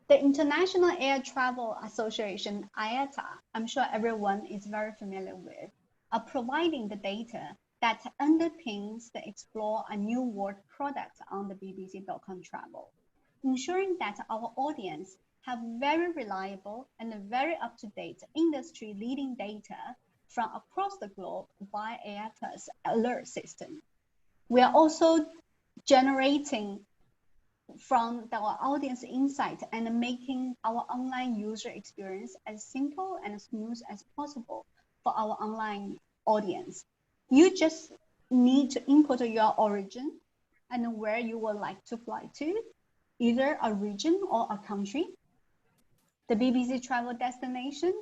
The International Air Travel Association, IATA, I'm sure everyone is very familiar with, are providing the data that underpins the Explore a New World product on the bbc.com travel, ensuring that our audience have very reliable and very up-to-date industry-leading data from across the globe via IATA's alert system. We are also generating from our audience insight and making our online user experience as simple and smooth as possible for our online audience. You just need to input your origin and where you would like to fly to, either a region or a country. The BBC Travel Destination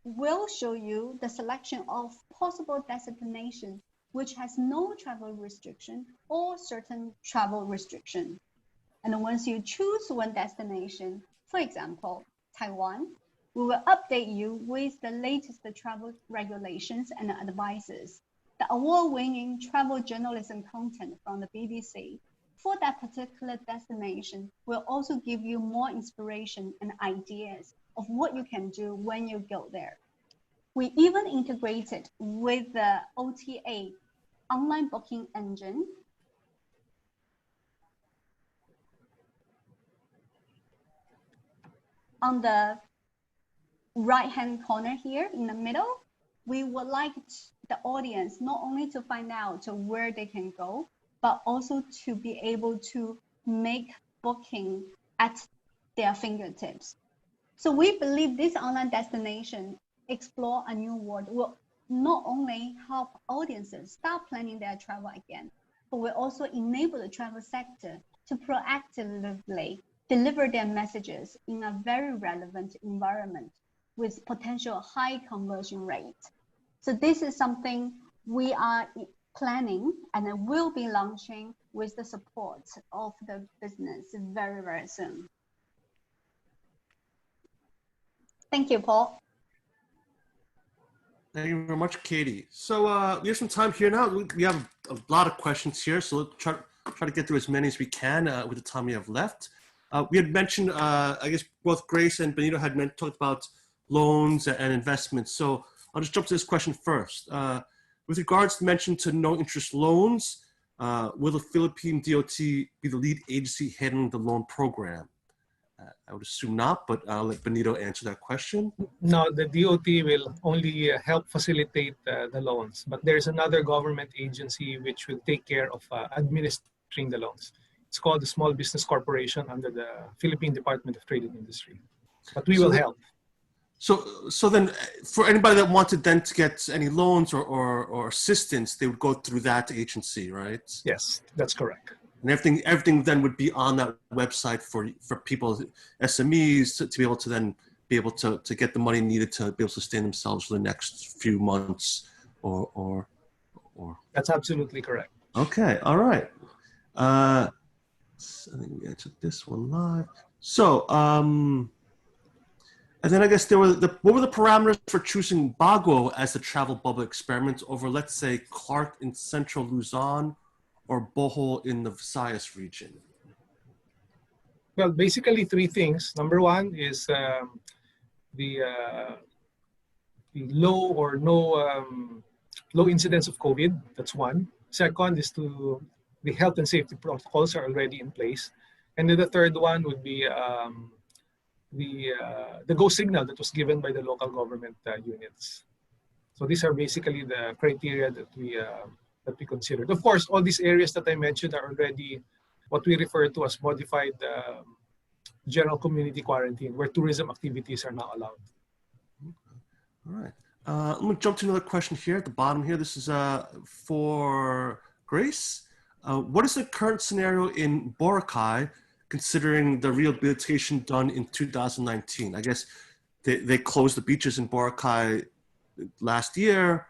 will show you the selection of possible destinations which has no travel restriction or certain travel restriction. And once you choose one destination, for example, Taiwan, we will update you with the latest travel regulations and advices. The award-winning travel journalism content from the BBC for that particular destination will also give you more inspiration and ideas of what you can do when you go there. We even integrated with the OTA online booking engine. On the right-hand corner here in the middle, we would like the audience not only to find out where they can go, but also to be able to make booking at their fingertips. So we believe this online destination, Explore a New World, will not only help audiences start planning their travel again, but will also enable the travel sector to proactively deliver their messages in a very relevant environment with potential high conversion rate. So this is something we are planning and will be launching with the support of the business very, very soon. Thank you, Paul. Thank you very much, Katie. So we have some time here now. We have a lot of questions here, so let's try to get through as many as we can with the time we have left. We had mentioned, I guess both Grace and Benito had talked about loans and investments. So I'll just jump to this question first. With regards to mention to no interest loans, will the Philippine DOT be the lead agency handling the loan program? I would assume not, but I'll let Benito answer that question. No, the DOT will only help facilitate the loans, but there's another government agency which will take care of administering the loans. It's called the Small Business Corporation under the Philippine Department of Trade and Industry, but we will help. So then for anybody that wanted then to get any loans or assistance, they would go through that agency, right? Yes, that's correct. And everything then would be on that website for people, SMEs, to be able to then be able to get the money needed to be able to sustain themselves for the next few months or. That's absolutely correct. Okay, all right. I think we answered this one live. So, and then I guess what were the parameters for choosing Baguio as the travel bubble experiment over, let's say, Clark in central Luzon or Bohol in the Visayas region? Well, basically three things. Number one is the low or no low incidence of COVID. That's one. Second is the health and safety protocols are already in place. And then the third one would be the go signal that was given by the local government units. So these are basically the criteria that we considered. Of course, all these areas that I mentioned are already what we refer to as modified general community quarantine, where tourism activities are now allowed. All right. I'm going to jump to another question here at the bottom here. This is for Grace. What is the current scenario in Boracay considering the rehabilitation done in 2019? I guess they closed the beaches in Boracay last year.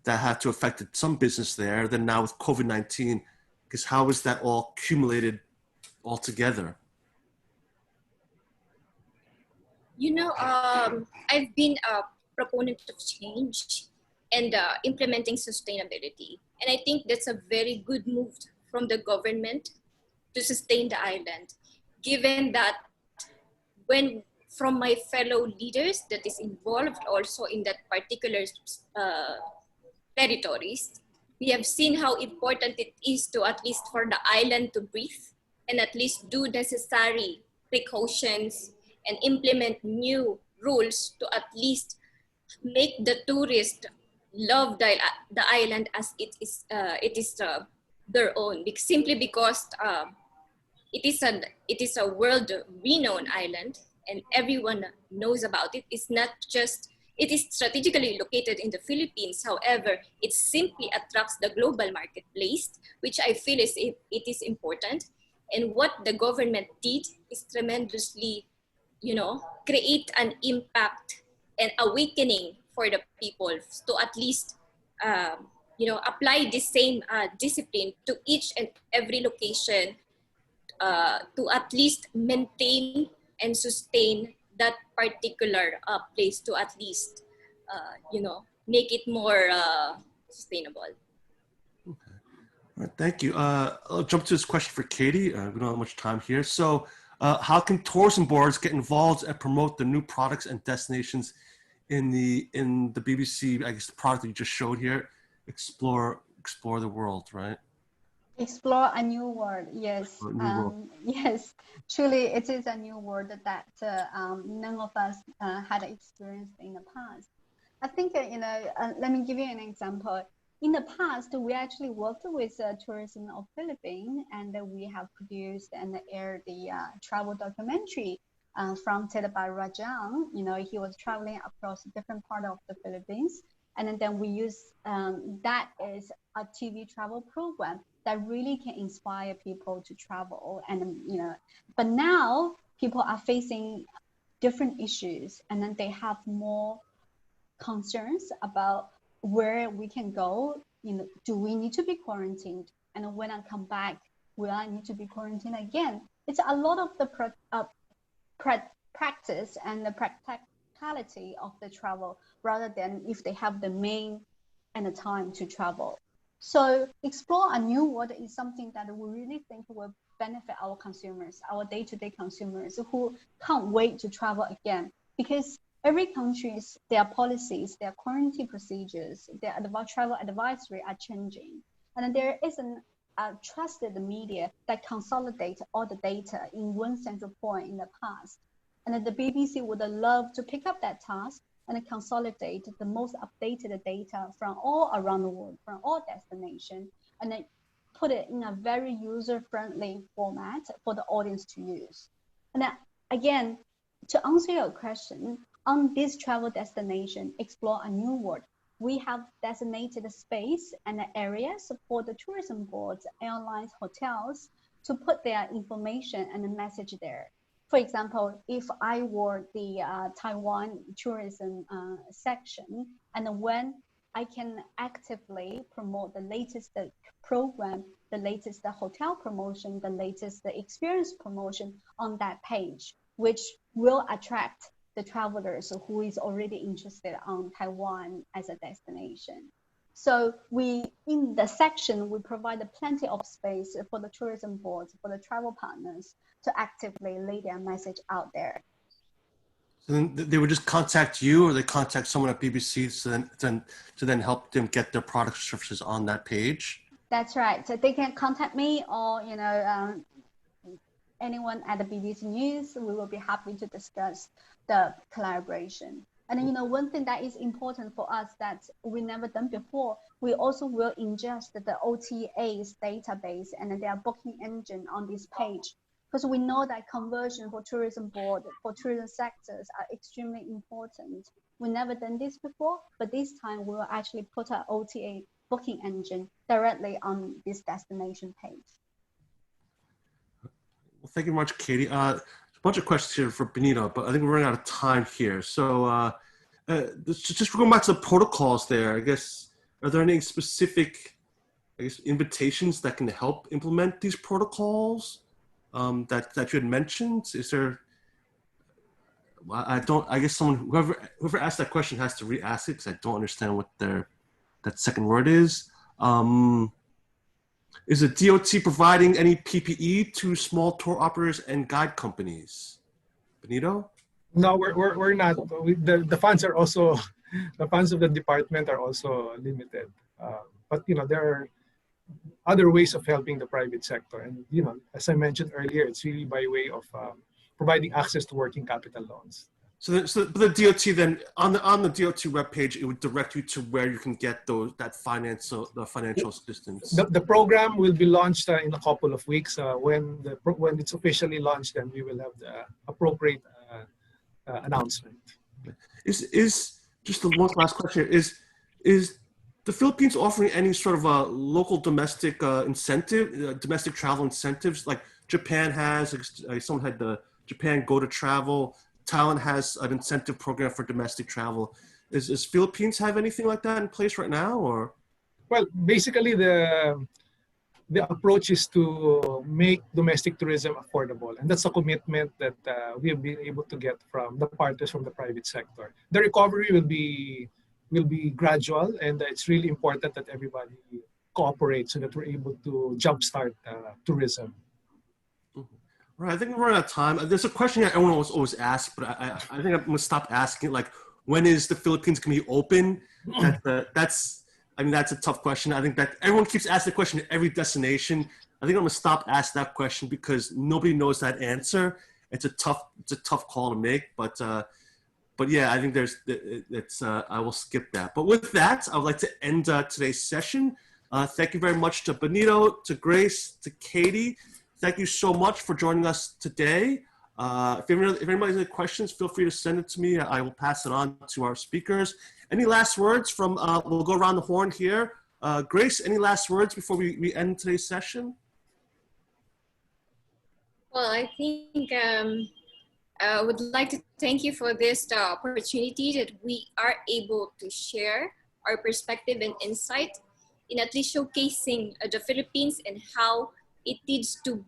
That had to affect some business there. Then now with COVID-19, because how is that all accumulated all together? You know, I've been a proponent of change and implementing sustainability. And I think that's a very good move from the government to sustain the island, given that when from my fellow leaders that is involved also in that particular territories, we have seen how important it is to at least for the island to breathe and at least do necessary precautions and implement new rules to at least make the tourist love the island as it is their own, simply because it is a world renowned island and everyone knows about it. It's not just, it is strategically located in the Philippines. However, it simply attracts the global marketplace, which I feel it is important. And what the government did is tremendously, you know, create an impact and awakening for the people to at least, you know, apply the same discipline to each and every location to at least maintain and sustain that particular place to at least, you know, make it more sustainable. Okay. All right, thank you. I'll jump to this question for Katie. We don't have much time here. So how can tourism boards get involved and promote the new products and destinations in the BBC, I guess the product that you just showed here, explore the world, right? Explore a new world, yes. A new world. Yes, truly it is a new world that none of us had experienced in the past. I think, you know, let me give you an example. In the past, we actually worked with Tourism of Philippines, and we have produced and aired the travel documentary fronted by Rajan. You know, he was traveling across different part of the Philippines, and then we use that as a TV travel program that really can inspire people to travel. And you know, but now people are facing different issues, and then they have more concerns about where we can go. You know, do we need to be quarantined? And when I come back, will I need to be quarantined again? It's a lot of the practice and the practicality of the travel rather than if they have the mean and the time to travel. So explore a new world is something that we really think will benefit our consumers, our day-to-day consumers who can't wait to travel again, because every country's their policies, their quarantine procedures, their travel advisory are changing, and there isn't a trusted media that consolidates all the data in one central point in the past. And the BBC would love to pick up that task and consolidate the most updated data from all around the world, from all destinations, and then put it in a very user-friendly format for the audience to use. And then, again, to answer your question, on this travel destination, Explore a New World, we have designated space and areas for the tourism boards, airlines, hotels to put their information and the message there. For example, if I were the Taiwan tourism section, and when I can actively promote the latest program, the latest hotel promotion, the latest experience promotion on that page, which will attract the travelers who is already interested on Taiwan as a destination. So in the section, we provide plenty of space for the tourism boards, for the travel partners to actively lay their message out there. So then they would just contact you, or they contact someone at BBC to then help them get their product services on that page? That's right. So they can contact me, or you know, anyone at the BBC News. We will be happy to discuss the collaboration. And you know, one thing that is important for us that we never done before, we also will ingest the OTA's database and their booking engine on this page, because we know that conversion for tourism board, for tourism sectors are extremely important. We never done this before, but this time we will actually put our OTA booking engine directly on this destination page. Well, thank you much, Katie. bunch of questions here for Benito, but I think we're running out of time here. So just going back to the protocols there, I guess, are there any specific, I guess, invitations that can help implement these protocols that you had mentioned? Is there, I guess whoever asked that question has to re-ask it because I don't understand what that second word is. Is the DOT providing any PPE to small tour operators and guide companies? Benito? No, we're not. The funds are also, the funds of the department are also limited. But there are other ways of helping the private sector. And as I mentioned earlier, it's really by way of providing access to working capital loans. So the DOT then on the DOT webpage, it would direct you to where you can get the financial assistance. The program will be launched in a couple of weeks. When it's officially launched, then we will have the appropriate announcement. Is just the one last question here, is the Philippines offering any sort of a local domestic incentive, domestic travel incentives like Japan has? Someone had the Japan Go to Travel. Thailand has an incentive program for domestic travel. Is Philippines have anything like that in place right now, or? Well, basically the approach is to make domestic tourism affordable, and that's a commitment that we have been able to get from the partners from the private sector. The recovery will be gradual, and it's really important that everybody cooperates so that we're able to jumpstart tourism. Right, I think we're running out of time. There's a question that everyone always asks, but I think I'm gonna stop asking it. Like, when is the Philippines gonna be open? That's a tough question. I think that everyone keeps asking the question at every destination. I think I'm gonna stop asking that question because nobody knows that answer. It's a tough call to make, but yeah, I think I will skip that. But with that, I would like to end today's session. Thank you very much to Benito, to Grace, to Katie. Thank you so much for joining us today. If anybody has any questions, feel free to send it to me. I will pass it on to our speakers. Any last words from, we'll go around the horn here. Grace, any last words before we end today's session? Well, I think I would like to thank you for this opportunity that we are able to share our perspective and insight in at least showcasing the Philippines and how it needs to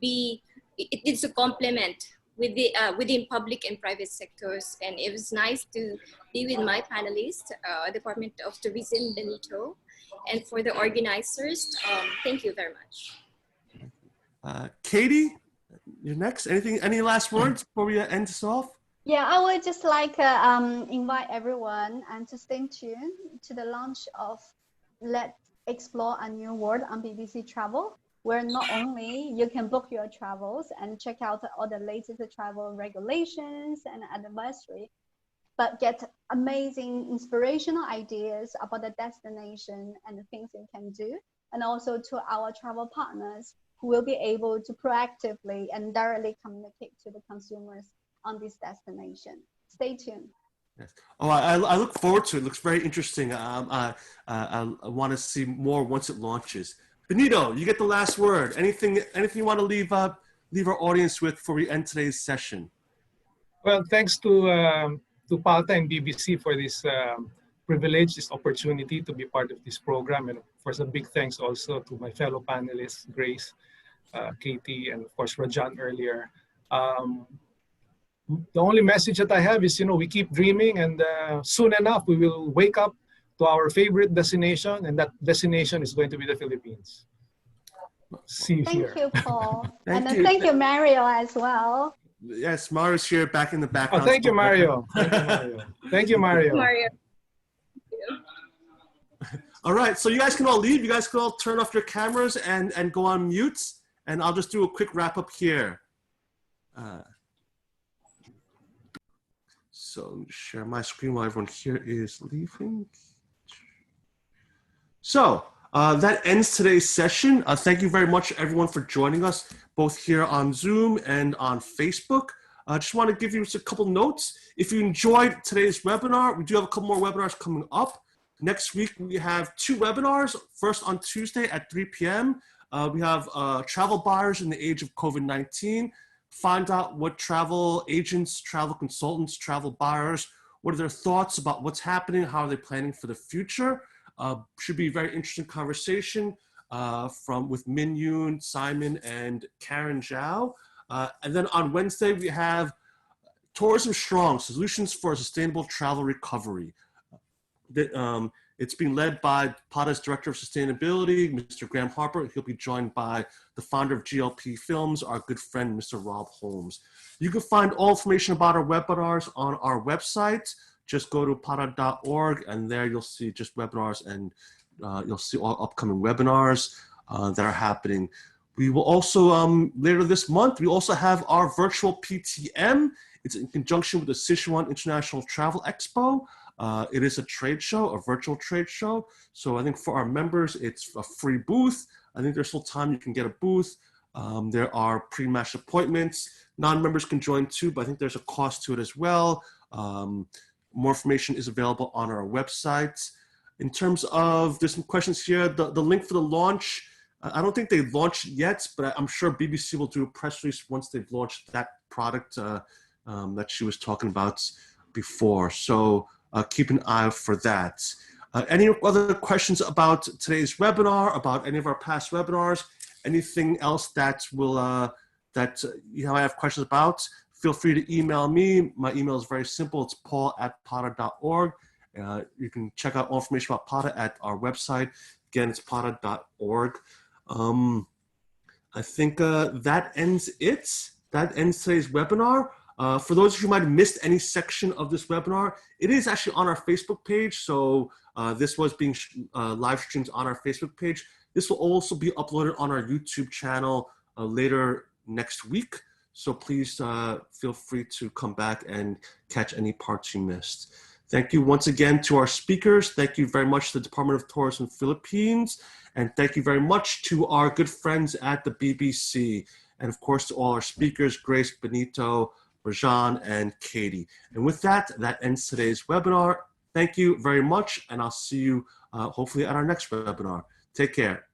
complement within public and private sectors. And it was nice to be with my panelists, Department of Tourism, Benito, and for the organizers, thank you very much. Katie, you're next. Any last words before we end this off? Yeah, I would just like to invite everyone and to stay tuned to the launch of Let's Explore a New World on BBC Travel, where not only you can book your travels and check out all the latest travel regulations and advisory, but get amazing inspirational ideas about the destination and the things you can do, and also to our travel partners who will be able to proactively and directly communicate to the consumers on this destination. Stay tuned. Yes. Oh, I look forward to it. It looks very interesting. I want to see more once it launches. Benito, you get the last word. Anything you want to leave our audience with before we end today's session? Well, thanks to PALTA and BBC for this privilege, this opportunity to be part of this program. And of course, a big thanks also to my fellow panelists, Grace, Katie, and of course, Rajan earlier. The only message that I have is, we keep dreaming, and soon enough, we will wake up to our favorite destination, and that destination is going to be the Philippines. See you here. Thank you, Paul. Thank you. Thank you, Mario, as well. Yes, Mario's here back in the background. Oh, thank you, Mario. Thank you, Mario. Thank you, Mario. Mario. All right, so you guys can all leave. You guys can all turn off your cameras and go on mute, and I'll just do a quick wrap up here. So let me share my screen while everyone here is leaving. So that ends today's session. Thank you very much, everyone, for joining us, both here on Zoom and on Facebook. I just want to give you just a couple notes. If you enjoyed today's webinar, we do have a couple more webinars coming up. Next week, we have 2 webinars. First on Tuesday at 3 p.m. We have travel buyers in the age of COVID-19, find out what travel agents, travel consultants, travel buyers, what are their thoughts about what's happening, how are they planning for the future. Should be a very interesting conversation with Min Yoon, Simon, and Karen Zhao. And then on Wednesday, we have Tourism Strong, Solutions for a Sustainable Travel Recovery. It's being led by PATA's Director of Sustainability, Mr. Graham Harper. He'll be joined by the founder of GLP Films, our good friend, Mr. Rob Holmes. You can find all information about our webinars on our website. Just go to pata.org, and there you'll see just webinars, and you'll see all upcoming webinars that are happening. We will also, later this month, we also have our virtual PTM. It's in conjunction with the Sichuan International Travel Expo. It is a trade show, a virtual trade show. So I think for our members, it's a free booth. I think there's still time you can get a booth. There are pre-match appointments. Non-members can join too, but I think there's a cost to it as well. More information is available on our website. In terms of, there's some questions here. The link for the launch, I don't think they've launched yet, but I'm sure BBC will do a press release once they've launched that product that she was talking about before. So keep an eye out for that. Any other questions about today's webinar, about any of our past webinars, anything else that will that you might have questions about, feel free to email me. My email is very simple. It's paul@pata.org. You can check out more information about PATA at our website. Again, it's pata.org. I think that ends it. That ends today's webinar. For those of you who might have missed any section of this webinar, it is actually on our Facebook page. So this was being live streamed on our Facebook page. This will also be uploaded on our YouTube channel later next week. So please feel free to come back and catch any parts you missed. Thank you once again to our speakers. Thank you very much to the Department of Tourism Philippines. And thank you very much to our good friends at the BBC. And of course, to all our speakers, Grace, Benito, Rajan, and Katie. And with that, that ends today's webinar. Thank you very much, and I'll see you hopefully at our next webinar. Take care.